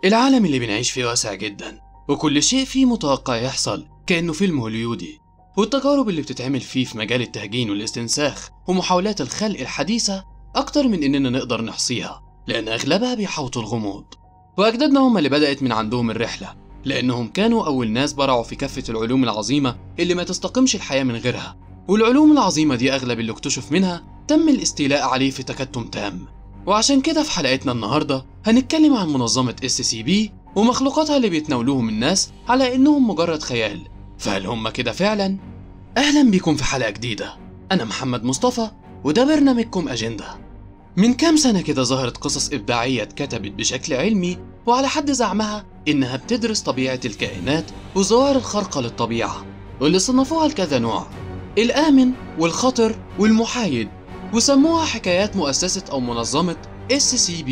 العالم اللي بنعيش فيه واسع جدا، وكل شيء فيه متوقع يحصل كأنه فيلم هوليودي، والتجارب اللي بتتعمل فيه في مجال التهجين والاستنساخ ومحاولات الخلق الحديثة أكتر من إننا نقدر نحصيها، لأن أغلبها بيحوطوا الغموض. وأجدادنا هم اللي بدأت من عندهم الرحلة، لأنهم كانوا أول ناس برعوا في كافة العلوم العظيمة اللي ما تستقمش الحياة من غيرها، والعلوم العظيمة دي أغلب اللي اكتشف منها تم الاستيلاء عليه في تكتم تام. وعشان كده في حلقتنا النهاردة هنتكلم عن منظمة SCP ومخلوقاتها اللي بيتناولوهم الناس على إنهم مجرد خيال، فهل هم كده فعلا؟ أهلا بيكم في حلقة جديدة. أنا محمد مصطفى وده برنامجكم أجندة. من كام سنة كده ظهرت قصص إبداعية اتكتبت بشكل علمي وعلى حد زعمها إنها بتدرس طبيعة الكائنات والظواهر الخارقة للطبيعة، واللي صنفوها لكذا نوع: الآمن والخطر والمحايد، وسموها حكايات مؤسسة أو منظمة SCP.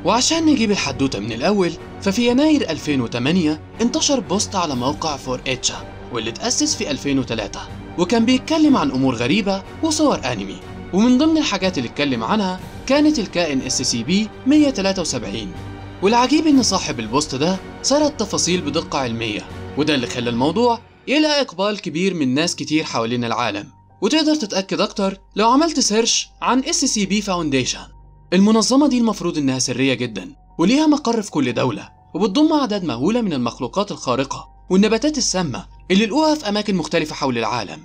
وعشان نجيب الحدوتة من الأول، ففي يناير 2008 انتشر بوست على موقع 4chan واللي اتأسس في 2003، وكان بيتكلم عن أمور غريبة وصور أنمي، ومن ضمن الحاجات اللي اتكلم عنها كانت الكائن SCP-173. والعجيب إن صاحب البوست ده سرد تفاصيل بدقة علمية، وده اللي خلى الموضوع يلاقي إقبال كبير من ناس كتير حوالين العالم. وتقدر تتأكد أكتر لو عملت سيرش عن SCP Foundation. المنظمة دي المفروض إنها سرية جدا وليها مقر في كل دولة، وبتضم أعداد مهولة من المخلوقات الخارقة والنباتات السامة اللي لقوها في أماكن مختلفة حول العالم.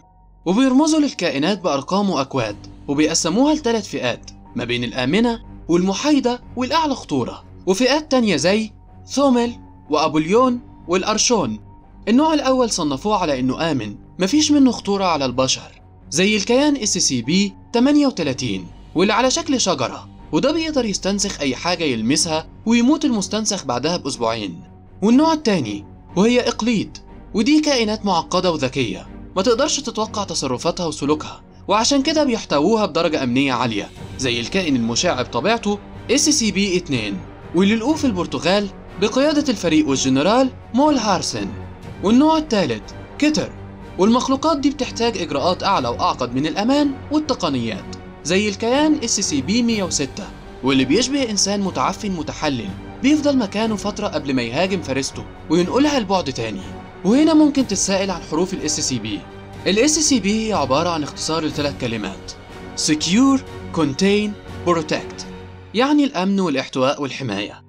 وبيرمزوا للكائنات بأرقام وأكواد، وبيقسموها لثلاث فئات ما بين الآمنة والمحايدة والأعلى خطورة، وفئات تانية زي ثومل وأبوليون والأرشون. النوع الأول صنفوه على إنه آمن، مفيش منه خطورة على البشر، زي الكيان SCP-38 واللي على شكل شجرة، وده بيقدر يستنسخ أي حاجة يلمسها ويموت المستنسخ بعدها بأسبوعين. والنوع التاني وهي إقليد، ودي كائنات معقدة وذكية ما تقدرش تتوقع تصرفاتها وسلوكها، وعشان كده بيحتووها بدرجة أمنية عالية، زي الكائن المشع بطبيعته SCP-2 واللي لقوه في البرتغال بقيادة الفريق والجنرال مول هارسن. والنوع الثالث كيتر، والمخلوقات دي بتحتاج إجراءات أعلى وأعقد من الأمان والتقنيات، زي الكيان SCP-106 واللي بيشبه إنسان متعفن متحلل بيفضل مكانه فترة قبل ما يهاجم فريسته وينقلها لبعد تاني. وهنا ممكن تتساءل عن حروف ال SCP. ال SCP هي عبارة عن اختصار لثلاث كلمات: Secure, Contain, Protect، يعني الأمن والاحتواء والحماية.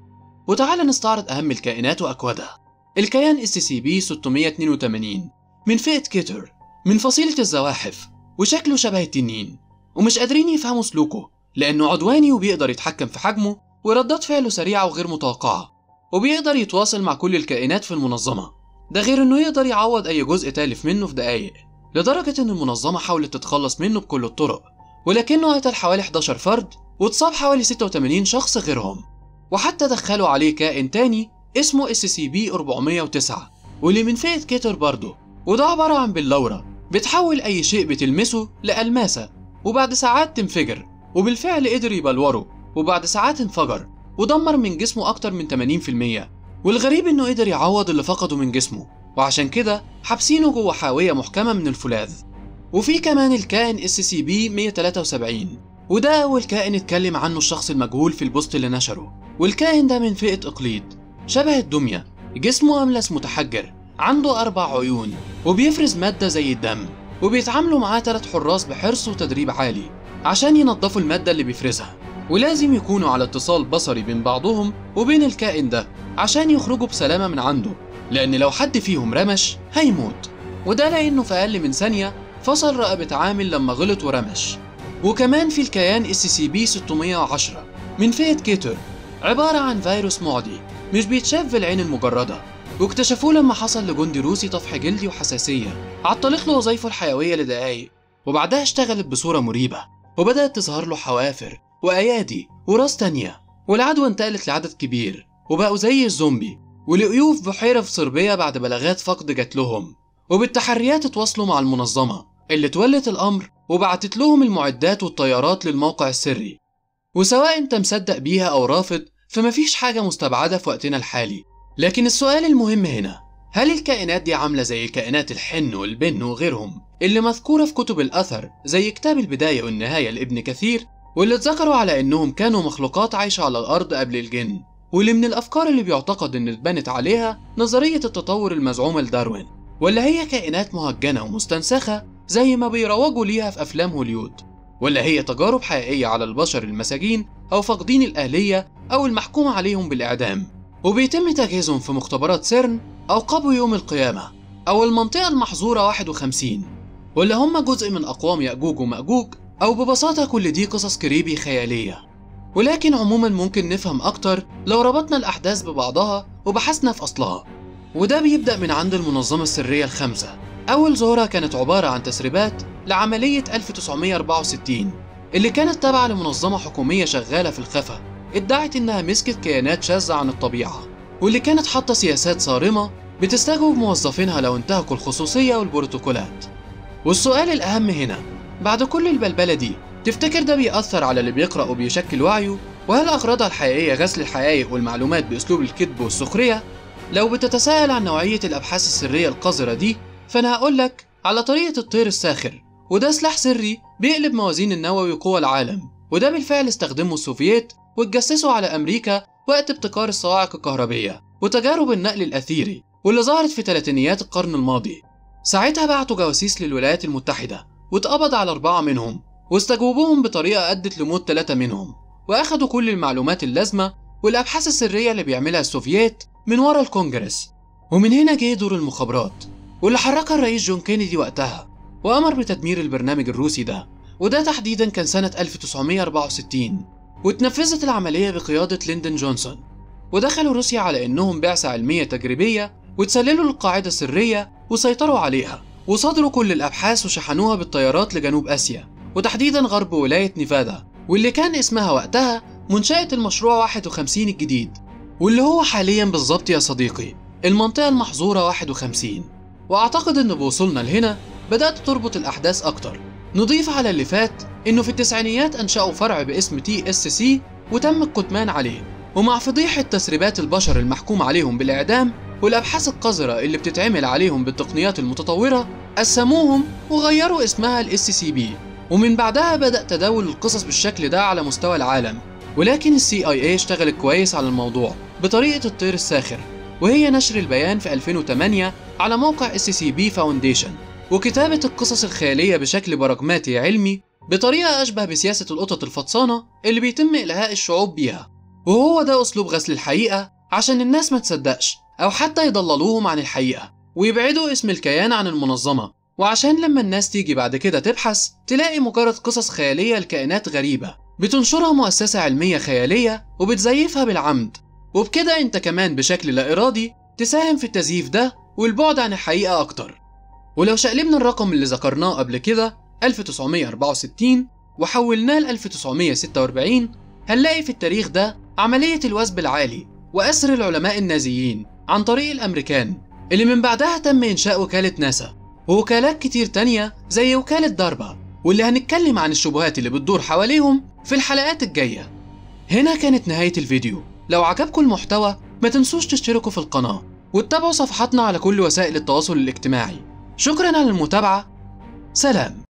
وتعالى نستعرض أهم الكائنات وأكوادها. الكيان SCP-682 من فئة كيتر، من فصيلة الزواحف، وشكله شبه التنين، ومش قادرين يفهموا سلوكه لأنه عدواني وبيقدر يتحكم في حجمه، وردات فعله سريعة وغير متوقعة، وبيقدر يتواصل مع كل الكائنات في المنظمة، ده غير إنه يقدر يعوض أي جزء تالف منه في دقايق، لدرجة إن المنظمة حاولت تتخلص منه بكل الطرق، ولكنه قتل حوالي 11 فرد واتصاب حوالي 86 شخص غيرهم. وحتى دخلوا عليه كائن تاني اسمه SCP-409 واللي من فئة كيتر برضه، وده عبارة عن بلورة بتحول أي شيء بتلمسه لألماسة، وبعد ساعات تنفجر، وبالفعل قدر يبلوره، وبعد ساعات انفجر ودمر من جسمه أكتر من 80%. والغريب إنه قدر يعوض اللي فقده من جسمه، وعشان كده حابسينه جوه حاوية محكمة من الفولاذ. وفي كمان الكائن SCP-173، وده أول كائن اتكلم عنه الشخص المجهول في البوست اللي نشره. والكائن ده من فئة إقليد، شبه الدمية، جسمه أملس متحجر، عنده 4 عيون، وبيفرز مادة زي الدم، وبيتعاملوا معاه 3 حراس بحرص وتدريب عالي عشان ينظفوا المادة اللي بيفرزها، ولازم يكونوا على اتصال بصري بين بعضهم وبين الكائن ده عشان يخرجوا بسلامة من عنده، لأن لو حد فيهم رمش هيموت، وده لأنه في أقل من ثانية فصل رقبة عامل لما غلط ورمش. وكمان في الكيان SCP-610 من فئة كيتر، عبارة عن فيروس معدي مش بيتشاف بالعين المجردة، واكتشفوه لما حصل لجندي روسي طفح جلدي وحساسية عطلت له وظيفه الحيوية لدقايق، وبعدها اشتغلت بصورة مريبة وبدأت تظهر له حوافر وأيادي وراس تانية، والعدوى انتقلت لعدد كبير وبقوا زي الزومبي، ولقيوه في بحيرة في صربيا بعد بلاغات فقد جات لهم. وبالتحريات اتواصلوا مع المنظمة اللي تولت الأمر وبعتت لهم المعدات والطيارات للموقع السري. وسواء انت مصدق بيها أو رافض، فمفيش حاجة مستبعدة في وقتنا الحالي. لكن السؤال المهم هنا، هل الكائنات دي عاملة زي كائنات الحن والبن وغيرهم اللي مذكورة في كتب الأثر زي كتاب البداية والنهاية لابن كثير، واللي اتذكروا على إنهم كانوا مخلوقات عايشة على الأرض قبل الجن، واللي من الأفكار اللي بيعتقد إن اتبنت عليها نظرية التطور المزعومة لداروين، ولا هي كائنات مهجنة ومستنسخة زي ما بيروجوا ليها في أفلام هوليود، ولا هي تجارب حقيقية على البشر المساجين أو فاقدين الأهلية أو المحكوم عليهم بالإعدام، وبيتم تجهيزهم في مختبرات سيرن أو قبو يوم القيامة أو المنطقة المحظورة 51، ولا هم جزء من أقوام يأجوج ومأجوج، أو ببساطة كل دي قصص كريبي خيالية. ولكن عموما ممكن نفهم أكتر لو ربطنا الأحداث ببعضها وبحثنا في أصلها، وده بيبدأ من عند المنظمة السرية الخامسة. أول ظهورها كانت عبارة عن تسريبات لعملية 1964 اللي كانت تابعة لمنظمة حكومية شغالة في الخفا ادعت إنها مسكت كيانات شاذة عن الطبيعة، واللي كانت حاطة سياسات صارمة بتستجوب موظفينها لو انتهكوا الخصوصية والبروتوكولات. والسؤال الأهم هنا، بعد كل البلبلة دي تفتكر ده بيأثر على اللي بيقرأ وبيشكل وعيه؟ وهل أغراضها الحقيقية غسل الحقائق والمعلومات بأسلوب الكذب والسخرية؟ لو بتتساءل عن نوعية الأبحاث السرية القذرة دي، فأنا هقولك على طريقة الطير الساخر، وده سلاح سري بيقلب موازين النووي وقوى العالم، وده بالفعل استخدمه السوفييت واتجسسوا على أمريكا وقت ابتكار الصواعق الكهربية وتجارب النقل الأثيري واللي ظهرت في ثلاثينيات القرن الماضي. ساعتها بعتوا جواسيس للولايات المتحدة واتقبض على 4 منهم، واستجوبوهم بطريقة أدت لموت 3 منهم، وأخدوا كل المعلومات اللازمة والأبحاث السرية اللي بيعملها السوفييت من ورا الكونجرس. ومن هنا جه دور المخابرات، واللي حركها الرئيس جون كينيدي وقتها وأمر بتدمير البرنامج الروسي ده، وده تحديدا كان سنة 1964. واتنفذت العملية بقيادة ليندون جونسون، ودخلوا روسيا على إنهم بعثة علمية تجريبية، وتسللوا للقاعدة السرية وسيطروا عليها، وصدروا كل الأبحاث وشحنوها بالطيارات لجنوب آسيا وتحديدا غرب ولاية نيفادا، واللي كان اسمها وقتها منشأة المشروع 51 الجديد، واللي هو حاليا بالظبط يا صديقي المنطقة المحظورة 51. وأعتقد إن بوصولنا لهنا بدأت تربط الأحداث أكتر. نضيف على اللي فات إنه في التسعينيات أنشأوا فرع باسم TSC وتم الكتمان عليه، ومع فضيحة تسريبات البشر المحكوم عليهم بالإعدام والأبحاث القذرة اللي بتتعمل عليهم بالتقنيات المتطورة، قسموهم وغيروا اسمها SCB، ومن بعدها بدأ تداول القصص بالشكل ده على مستوى العالم. ولكن CIA اشتغلت كويس على الموضوع بطريقة الطير الساخر، وهي نشر البيان في 2008 على موقع SCB Foundation، وكتابة القصص الخيالية بشكل براجماتي علمي بطريقة أشبه بسياسة القطط الفطسانة اللي بيتم إلهاء الشعوب بيها. وهو ده أسلوب غسل الحقيقة عشان الناس ما تصدقش أو حتى يضللوهم عن الحقيقة ويبعدوا اسم الكيان عن المنظمة، وعشان لما الناس تيجي بعد كده تبحث تلاقي مجرد قصص خيالية لكائنات غريبة بتنشرها مؤسسة علمية خيالية وبتزيفها بالعمد، وبكده انت كمان بشكل لا إرادي تساهم في التزييف ده والبعد عن الحقيقة أكتر. ولو شقلبنا الرقم اللي ذكرناه قبل كده 1964 وحولناه ل 1946، هنلاقي في التاريخ ده عملية الوثب العالي وأسر العلماء النازيين عن طريق الأمريكان، اللي من بعدها تم إنشاء وكالة ناسا ووكالات كتير تانية زي وكالة داربا، واللي هنتكلم عن الشبهات اللي بتدور حواليهم في الحلقات الجاية. هنا كانت نهاية الفيديو. لو عجبكم المحتوى ما تنسوش تشتركوا في القناة وتتابعوا صفحاتنا على كل وسائل التواصل الاجتماعي. شكرا على المتابعة، سلام.